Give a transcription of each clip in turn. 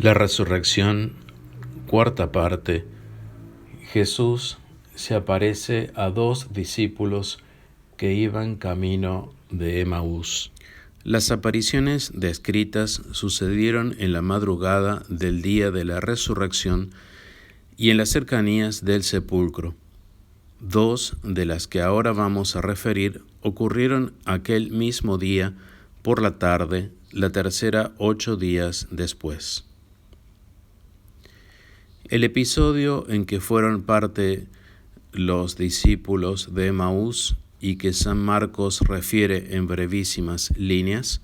La resurrección, cuarta parte. Jesús se aparece a dos discípulos que iban camino de Emaús. Las apariciones descritas sucedieron en la madrugada del día de la resurrección y en las cercanías del sepulcro. Dos de las que ahora vamos a referir ocurrieron aquel mismo día por la tarde, la tercera 8 días después. El episodio en que fueron parte los discípulos de Emaús y que San Marcos refiere en brevísimas líneas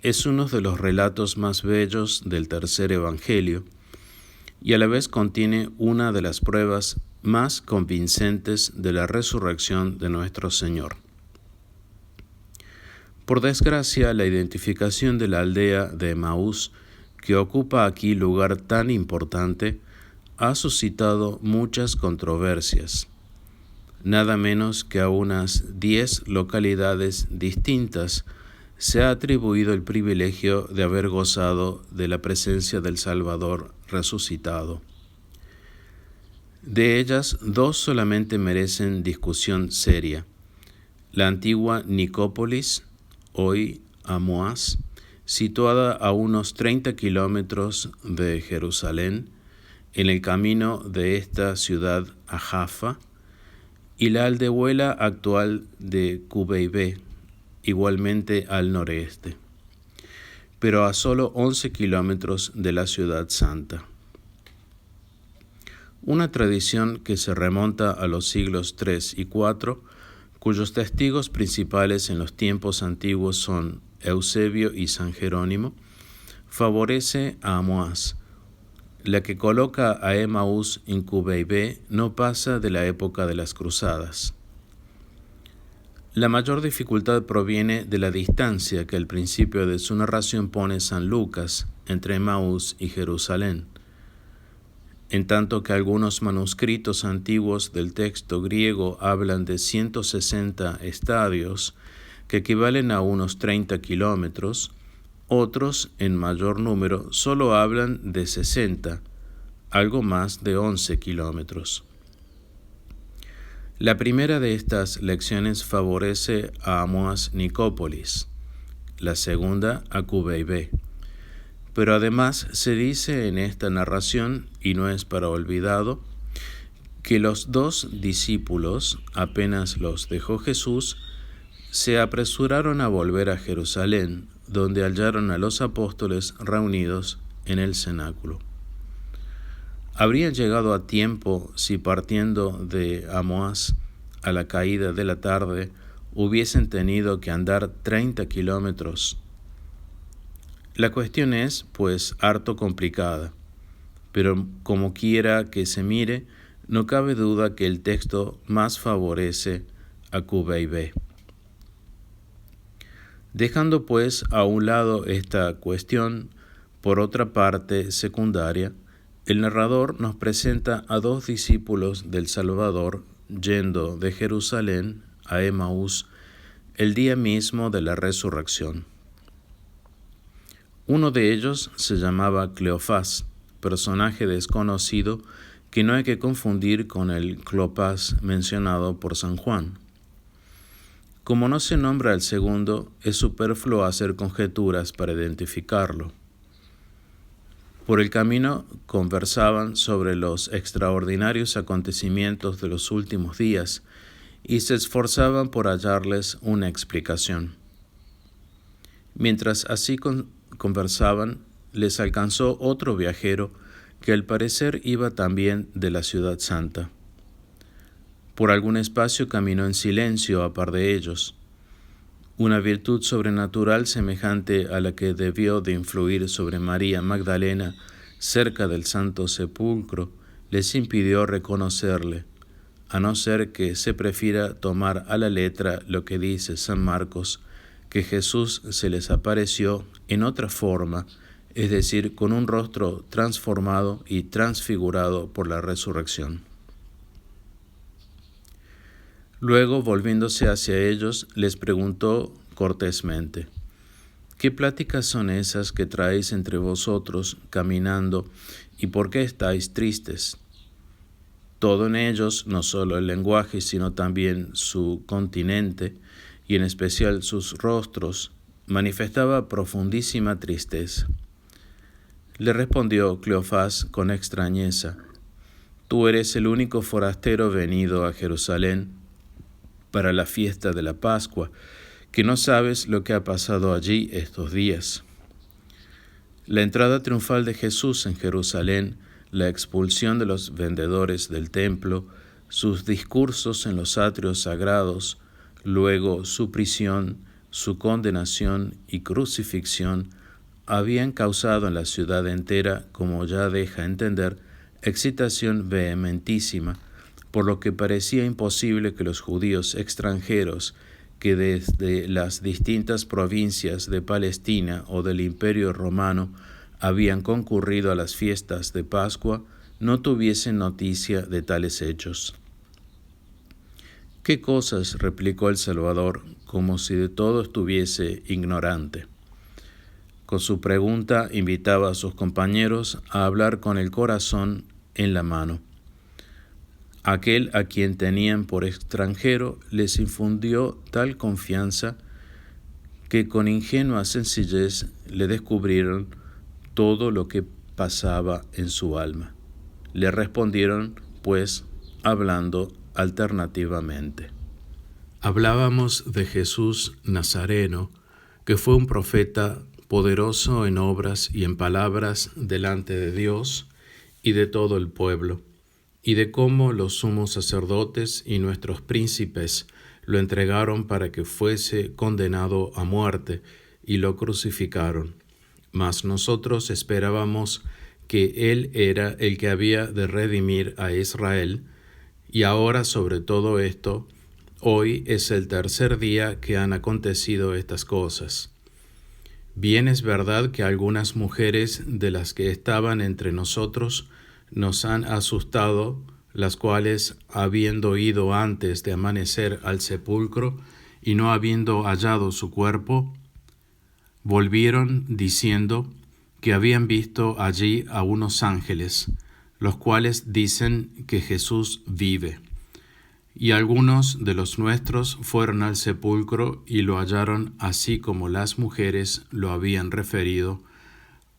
es uno de los relatos más bellos del tercer evangelio y a la vez contiene una de las pruebas más convincentes de la resurrección de nuestro Señor. Por desgracia, la identificación de la aldea de Emaús, que ocupa aquí lugar tan importante, ha suscitado muchas controversias. Nada menos que a unas 10 localidades distintas se ha atribuido el privilegio de haber gozado de la presencia del Salvador resucitado. De ellas, 2 solamente merecen discusión seria. La antigua Nicópolis, hoy Amós, situada a unos 30 kilómetros de Jerusalén, en el camino de esta ciudad a Jaffa, y la aldehuela actual de Cubeibé, igualmente al noreste, pero a solo 11 kilómetros de la ciudad santa. Una tradición que se remonta a los siglos III y IV, cuyos testigos principales en los tiempos antiguos son Eusebio y San Jerónimo, favorece a Amós. La que coloca a Emaús en Cubeibé no pasa de la época de las cruzadas. La mayor dificultad proviene de la distancia que al principio de su narración pone San Lucas entre Emaús y Jerusalén, en tanto que algunos manuscritos antiguos del texto griego hablan de 160 estadios, que equivalen a unos 30 kilómetros. Otros, en mayor número, solo hablan de 60, algo más de 11 kilómetros. La primera de estas lecciones favorece a Amós Nicópolis, la segunda a Cubeibé. Pero además se dice en esta narración, y no es para olvidado, que los 2 discípulos, apenas los dejó Jesús, se apresuraron a volver a Jerusalén, donde hallaron a los apóstoles reunidos en el cenáculo. Habrían llegado a tiempo si partiendo de Amós a la caída de la tarde hubiesen tenido que andar 30 kilómetros. La cuestión es, pues, harto complicada, pero como quiera que se mire, no cabe duda que el texto más favorece a Cubeibé. Dejando pues a un lado esta cuestión, por otra parte secundaria, el narrador nos presenta a 2 discípulos del Salvador yendo de Jerusalén a Emaús el día mismo de la resurrección. Uno de ellos se llamaba Cleofás, personaje desconocido que no hay que confundir con el Clopas mencionado por San Juan. Como no se nombra al segundo, es superfluo hacer conjeturas para identificarlo. Por el camino conversaban sobre los extraordinarios acontecimientos de los últimos días y se esforzaban por hallarles una explicación. Mientras así conversaban, les alcanzó otro viajero que al parecer iba también de la ciudad santa. Por algún espacio caminó en silencio a par de ellos. Una virtud sobrenatural semejante a la que debió de influir sobre María Magdalena cerca del Santo Sepulcro les impidió reconocerle, a no ser que se prefiera tomar a la letra lo que dice San Marcos, que Jesús se les apareció en otra forma, es decir, con un rostro transformado y transfigurado por la resurrección. Luego, volviéndose hacia ellos, les preguntó cortésmente: ¿qué pláticas son esas que traéis entre vosotros caminando, y por qué estáis tristes? Todo en ellos, no solo el lenguaje, sino también su continente, y en especial sus rostros, manifestaba profundísima tristeza. Le respondió Cleofás con extrañeza: Tú eres el único forastero venido a Jerusalén para la fiesta de la Pascua, que no sabes lo que ha pasado allí estos días. La entrada triunfal de Jesús en Jerusalén, la expulsión de los vendedores del templo, sus discursos en los atrios sagrados, luego su prisión, su condenación y crucifixión, habían causado en la ciudad entera, como ya deja entender, excitación vehementísima, por lo que parecía imposible que los judíos extranjeros que desde las distintas provincias de Palestina o del Imperio Romano habían concurrido a las fiestas de Pascua no tuviesen noticia de tales hechos. ¿Qué cosas?, replicó el Salvador, como si de todo estuviese ignorante. Con su pregunta invitaba a sus compañeros a hablar con el corazón en la mano. Aquel a quien tenían por extranjero les infundió tal confianza que con ingenua sencillez le descubrieron todo lo que pasaba en su alma. Le respondieron, pues, hablando alternativamente. Hablábamos de Jesús Nazareno, que fue un profeta poderoso en obras y en palabras delante de Dios y de todo el pueblo, y de cómo los sumos sacerdotes y nuestros príncipes lo entregaron para que fuese condenado a muerte, y lo crucificaron. Mas nosotros esperábamos que Él era el que había de redimir a Israel, y ahora sobre todo esto, hoy es el tercer día que han acontecido estas cosas. Bien es verdad que algunas mujeres de las que estaban entre nosotros nos han asustado, las cuales, habiendo ido antes de amanecer al sepulcro y no habiendo hallado su cuerpo, volvieron diciendo que habían visto allí a unos ángeles, los cuales dicen que Jesús vive. Y algunos de los nuestros fueron al sepulcro y lo hallaron así como las mujeres lo habían referido,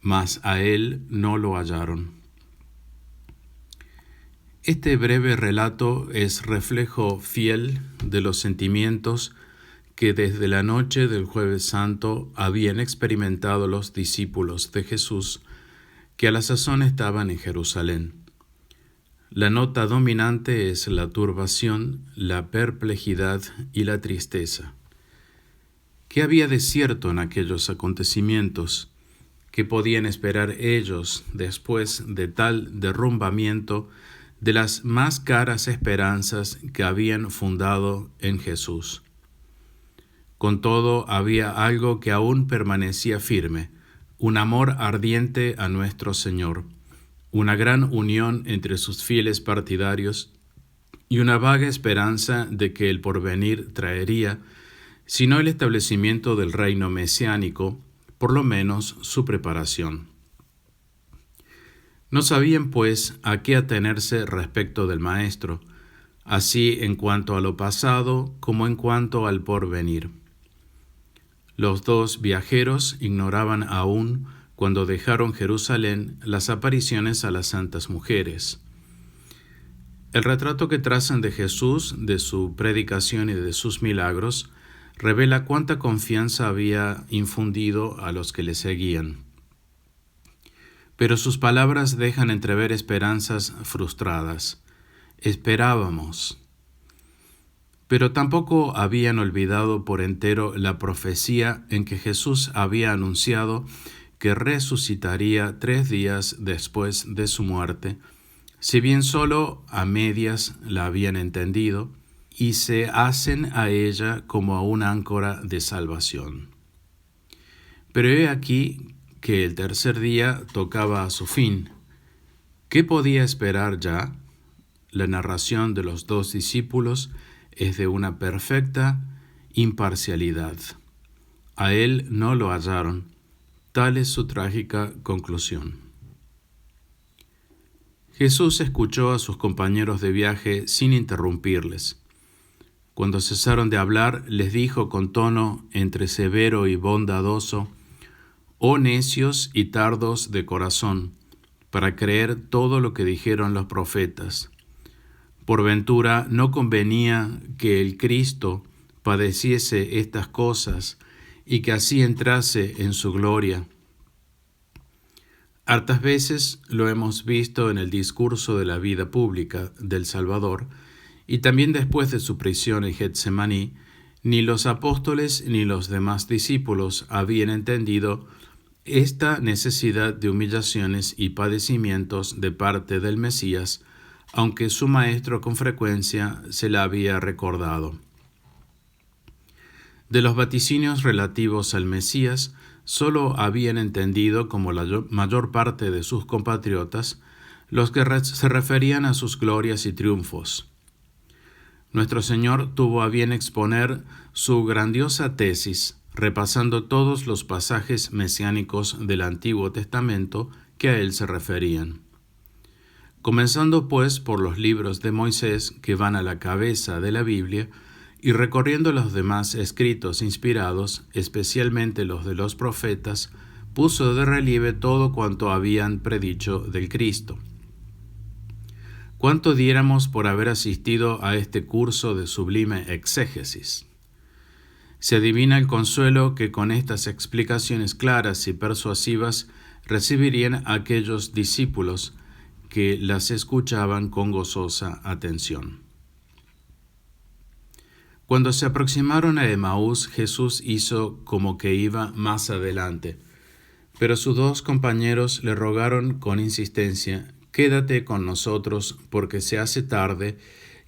mas a él no lo hallaron. Este breve relato es reflejo fiel de los sentimientos que desde la noche del Jueves Santo habían experimentado los discípulos de Jesús, que a la sazón estaban en Jerusalén. La nota dominante es la turbación, la perplejidad y la tristeza. ¿Qué había de cierto en aquellos acontecimientos? ¿Qué podían esperar ellos después de tal derrumbamiento de las más caras esperanzas que habían fundado en Jesús? Con todo, había algo que aún permanecía firme, un amor ardiente a nuestro Señor, una gran unión entre sus fieles partidarios y una vaga esperanza de que el porvenir traería, si no el establecimiento del reino mesiánico, por lo menos su preparación. No sabían, pues, a qué atenerse respecto del Maestro, así en cuanto a lo pasado como en cuanto al porvenir. Los dos viajeros ignoraban aún, cuando dejaron Jerusalén, las apariciones a las santas mujeres. El retrato que trazan de Jesús, de su predicación y de sus milagros, revela cuánta confianza había infundido a los que le seguían. Pero sus palabras dejan entrever esperanzas frustradas. Esperábamos. Pero tampoco habían olvidado por entero la profecía en que Jesús había anunciado que resucitaría 3 días después de su muerte, si bien solo a medias la habían entendido, y se hacen a ella como a un áncora de salvación. Pero he aquí que el tercer día tocaba a su fin. ¿Qué podía esperar ya? La narración de los 2 discípulos es de una perfecta imparcialidad. a él no lo hallaron. Tal es su trágica conclusión. Jesús escuchó a sus compañeros de viaje sin interrumpirles. Cuando cesaron de hablar, les dijo con tono entre severo y bondadoso: «Oh necios y tardos de corazón, para creer todo lo que dijeron los profetas. Por ventura no convenía que el Cristo padeciese estas cosas y que así entrase en su gloria». Hartas veces lo hemos visto en el discurso de la vida pública del Salvador, y también después de su prisión en Getsemaní, ni los apóstoles ni los demás discípulos habían entendido esta necesidad de humillaciones y padecimientos de parte del Mesías, aunque su maestro con frecuencia se la había recordado. De los vaticinios relativos al Mesías, solo habían entendido, como la mayor parte de sus compatriotas, los que se referían a sus glorias y triunfos. Nuestro Señor tuvo a bien exponer su grandiosa tesis, repasando todos los pasajes mesiánicos del Antiguo Testamento que a él se referían. Comenzando pues por los libros de Moisés, que van a la cabeza de la Biblia, y recorriendo los demás escritos inspirados, especialmente los de los profetas, puso de relieve todo cuanto habían predicho del Cristo. ¿Cuánto diéramos por haber asistido a este curso de sublime exégesis? Se adivina el consuelo que con estas explicaciones claras y persuasivas recibirían aquellos discípulos que las escuchaban con gozosa atención. Cuando se aproximaron a Emaús, Jesús hizo como que iba más adelante, pero sus dos compañeros le rogaron con insistencia: «Quédate con nosotros, porque se hace tarde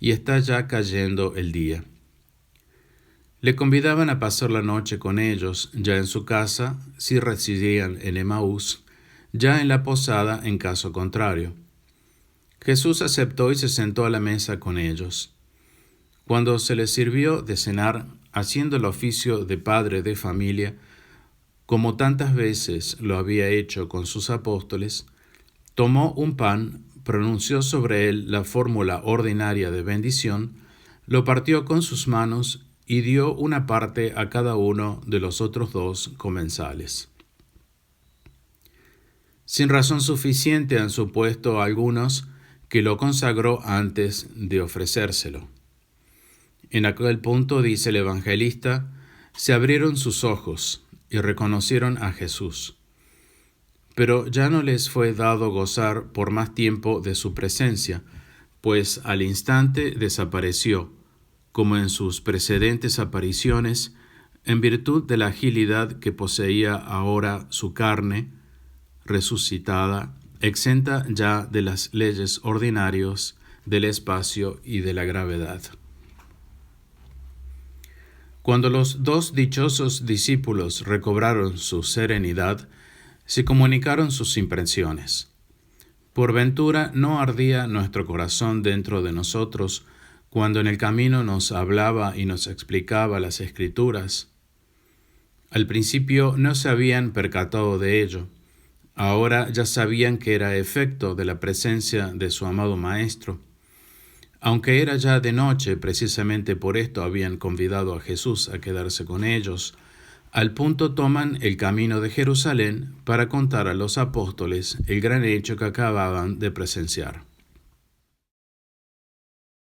y está ya cayendo el día». Le convidaban a pasar la noche con ellos, ya en su casa, si residían en Emaús, ya en la posada en caso contrario. Jesús aceptó y se sentó a la mesa con ellos. Cuando se les sirvió de cenar, haciendo el oficio de padre de familia, como tantas veces lo había hecho con sus apóstoles, tomó un pan, pronunció sobre él la fórmula ordinaria de bendición, lo partió con sus manos y dio una parte a cada uno de los otros dos comensales. Sin razón suficiente han supuesto algunos que lo consagró antes de ofrecérselo. En aquel punto, dice el evangelista, se abrieron sus ojos y reconocieron a Jesús. Pero ya no les fue dado gozar por más tiempo de su presencia, pues al instante desapareció, como en sus precedentes apariciones, en virtud de la agilidad que poseía ahora su carne, resucitada, exenta ya de las leyes ordinarias del espacio y de la gravedad. Cuando los dos dichosos discípulos recobraron su serenidad, se comunicaron sus impresiones. Por ventura no ardía nuestro corazón dentro de nosotros cuando en el camino nos hablaba y nos explicaba las Escrituras. Al principio no se habían percatado de ello. Ahora ya sabían que era efecto de la presencia de su amado Maestro. Aunque era ya de noche, precisamente por esto habían convidado a Jesús a quedarse con ellos. Al punto toman el camino de Jerusalén para contar a los apóstoles el gran hecho que acababan de presenciar.